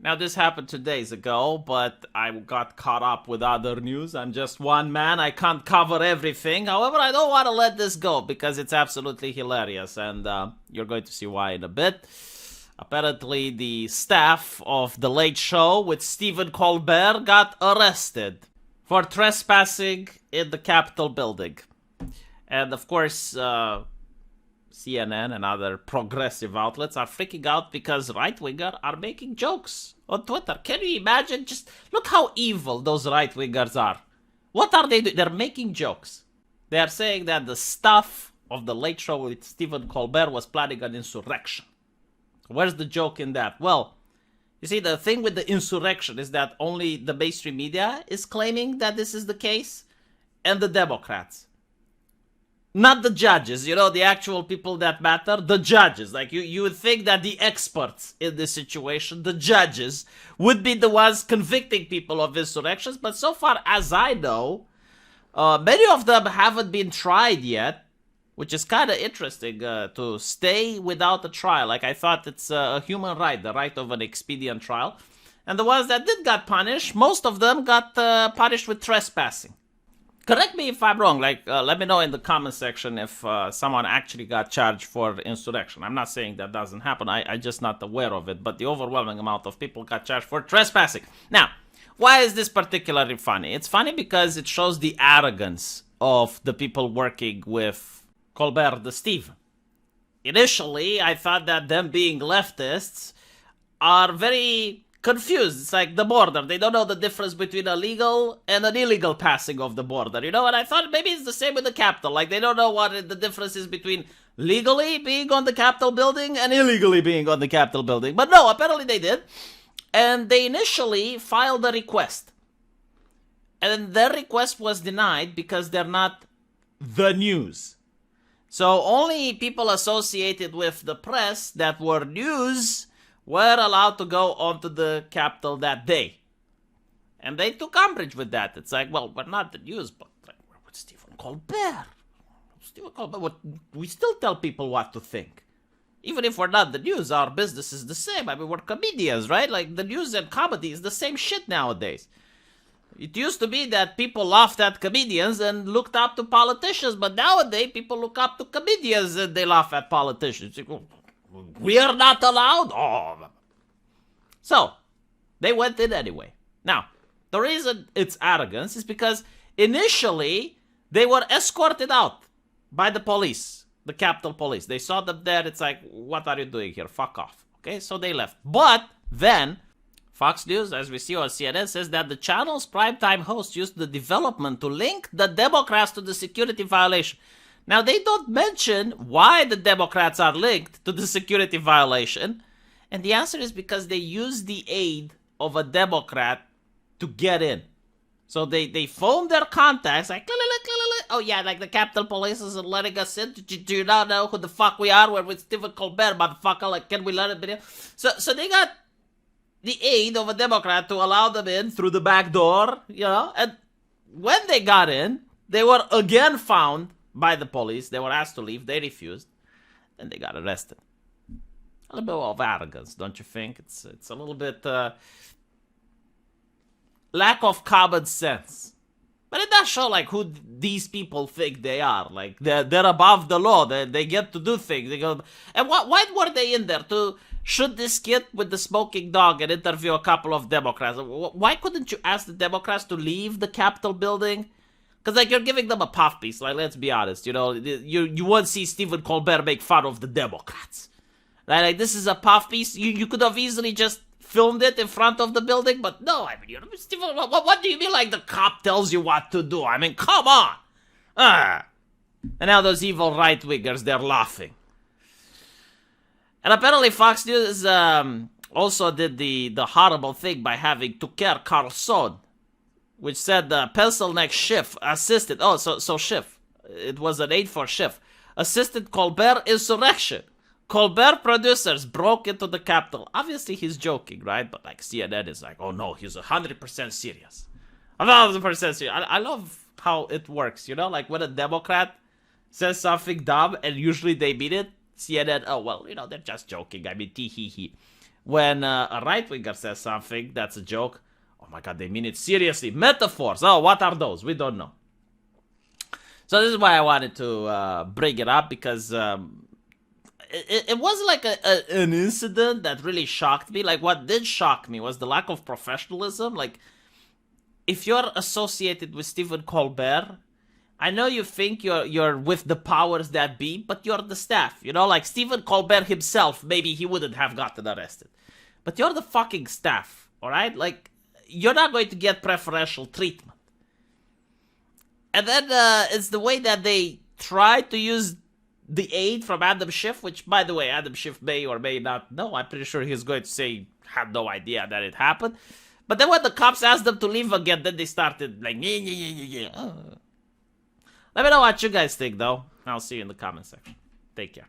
Now, this happened 2 days ago, but I got caught up with other news. I'm just one man. I can't cover everything. However, I don't want to let this go because it's absolutely hilarious, and you're going to see why in a bit. Apparently, the staff of The Late Show with Stephen Colbert got arrested for trespassing in the Capitol building. And of course, CNN and other progressive outlets are freaking out because right-wingers are making jokes on Twitter. Can you imagine? Just look how evil those right-wingers are. What are they doing? They're making jokes. They are saying that the staff of The Late Show with Stephen Colbert was planning an insurrection. Where's the joke in that? Well, you see, the thing with the insurrection is that only the mainstream media is claiming that this is the case, and the Democrats. Not the judges, the actual people that matter, the judges. Like, you would think that the experts in this situation, the judges, would be the ones convicting people of insurrections. But so far as I know, many of them haven't been tried yet, which is kind of interesting to stay without a trial. Like, I thought it's a human right, the right of an expedient trial. And the ones that did got punished, most of them got punished with trespassing. Correct me if I'm wrong. Let me know in the comment section if someone actually got charged for insurrection. I'm not saying that doesn't happen. I'm just not aware of it. But the overwhelming amount of people got charged for trespassing. Now, why is this particularly funny? It's funny because it shows the arrogance of the people working with Colbert the Steve. Initially, I thought that them being leftists are very confused. It's like the border. They don't know the difference between a legal and an illegal passing of the border, And I thought maybe it's the same with the Capitol. Like, they don't know what the difference is between legally being on the Capitol building and illegally being on the Capitol building. But no, apparently they did. And they initially filed a request. And their request was denied because they're not the news. So only people associated with the press that were news were allowed to go onto the Capitol that day. And they took umbrage with that. It's like, well, we're not the news, but we're with Stephen Colbert. We still tell people what to think. Even if we're not the news, our business is the same. I mean, we're comedians, right? Like, the news and comedy is the same shit nowadays. It used to be that people laughed at comedians and looked up to politicians, but nowadays people look up to comedians and they laugh at politicians. We are not allowed? Oh. So, they went in anyway. Now, the reason it's arrogance is because initially they were escorted out by the police, the Capitol Police. They saw them there. It's like, what are you doing here? Fuck off. Okay, so they left. But then Fox News, as we see on CNN, says that the channel's primetime host used the development to link the Democrats to the security violation. Now, they don't mention why the Democrats are linked to the security violation. And the answer is because they used the aid of a Democrat to get in. So they phoned their contacts, like, oh yeah, like the Capitol Police isn't letting us in. Do you not know who the fuck we are? We're with Stephen Colbert, motherfucker. Like, can we let it be in? So they got the aid of a Democrat to allow them in through the back door, And when they got in, they were again found by the police. They were asked to leave. They refused. And they got arrested. A little bit of arrogance, don't you think? It's a little bit lack of common sense. But it does show, like, who these people think they are. Like, they're above the law. They get to do things. They go, and why were they in there? To shoot this kid with the smoking dog and interview a couple of Democrats? Why couldn't you ask the Democrats to leave the Capitol building? Because, like, you're giving them a puff piece. Like, let's be honest. You won't see Stephen Colbert make fun of the Democrats. Right? Like, this is a puff piece. You could have easily just filmed it in front of the building. But no, I mean, Stephen, what do you mean, like, the cop tells you what to do? I mean, come on. And now those evil right-wingers, they're laughing. And apparently Fox News also did the horrible thing by having Tucker Carlson, which said pencil neck Schiff assisted. Oh, so Schiff. It was an aid for Schiff. Assisted Colbert insurrection. Colbert producers broke into the Capitol. Obviously, he's joking, right? But, like, CNN is like, oh, no, he's 100% serious. 1,000% serious. I love how it works, Like, when a Democrat says something dumb, and usually they mean it, CNN, oh, well, they're just joking. I mean, tee-hee-hee. when a right-winger says something that's a joke, oh my god, they mean it seriously. Metaphors. Oh, what are those? We don't know. So this is why I wanted to bring it up, because it wasn't like an incident that really shocked me. Like, what did shock me was the lack of professionalism. Like, if you're associated with Stephen Colbert, I know you think you're with the powers that be, but you're the staff. You know, like Stephen Colbert himself, maybe he wouldn't have gotten arrested. But you're the fucking staff, alright? Like, you're not going to get preferential treatment. And then it's the way that they try to use the aid from Adam Schiff, which, by the way, Adam Schiff may or may not know. I'm pretty sure he's going to say he had no idea that it happened. But then when the cops asked them to leave again, then they started like, yeah. Let me know what you guys think, though. I'll see you in the comment section. Take care.